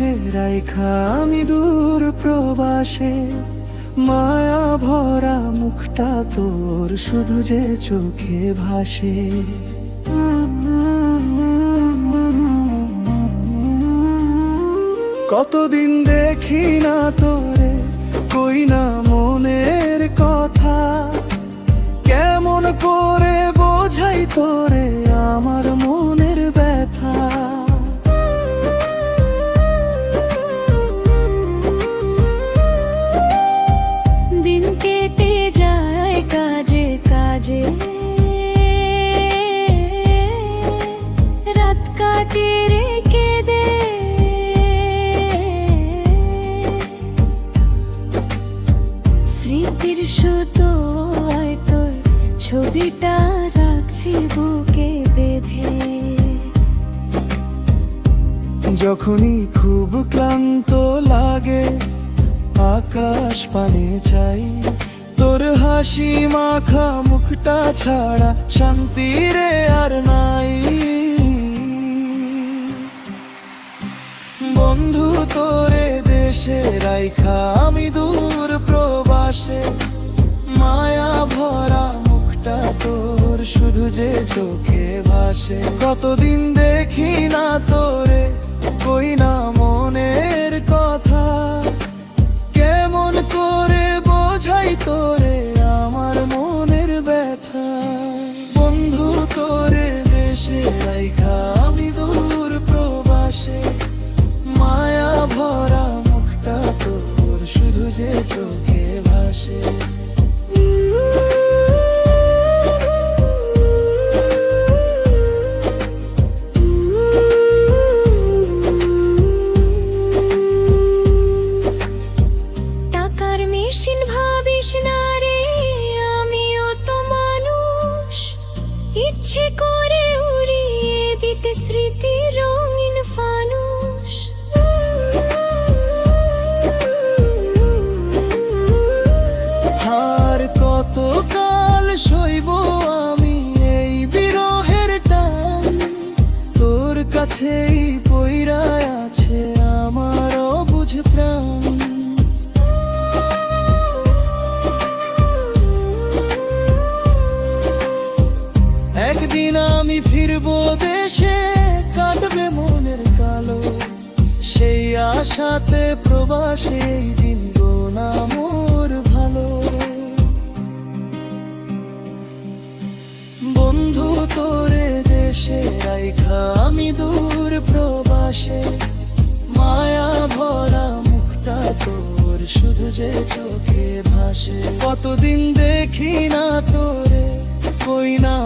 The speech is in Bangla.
দেশে রাইখা আমি দূর প্রবাসে, মায়া ভরা মুখটা তোর শুধু যে চোখে ভাসে। কতদিন দেখি না তোরে, কই না মনের কথা, কেমন করে বোঝাই তোরে আমার মনের ব্যথা। দিন কেটে যায় কাজে কাজে, রাত কাটে রে কেঁদে। স্মৃতির সুতোয় তোর ছবিটা রাখছি বুকে বেঁধে। যখনই খুব ক্লান্ত লাগে আকাশ পানে চাই, তোর হাসি মাখা মুখটা ছাড়া শান্তি রে আর নাই। বন্ধু তোরে দেশে রাইখা আমি দূর প্রবাসে, মায়া ভরা মুখটা তোর শুধু যে চোখে ভাসে। কতদিন দেখি না তোরে, কই না মনের কথা, কেমন করে বোঝাই তোরে আমার মনের ব্যথা। বন্ধু তোরে দেশে রাইখা আমি দূর প্রবাসে, মায়া ভরা মুখটা তোর শুধু যে চোখে ভাসে। টাকার মেশিন ভাবিস না রে, আমিও তো মানুষ, ইচ্ছে করে উড়িয়ে দিতে স্মৃতি রঙিন ফানুষ। আর কতকাল সইব আমি এই বিরহের টান, তোর কাছেই পইরা আছে আমার অবুঝ প্রাণ। একদিন আমি ফিরবো দেশে, কাটবে মনের কালো, সেই আশাতে প্রবাসে এই দিন গোনা মোর ভালো। বন্ধু তোরে দেশে রাইখা আমি দূর প্রবাসে, মায়া ভরা মুখটা তোর শুধু যে চোখে ভাসে। কতদিন দেখি না তোরে, কই না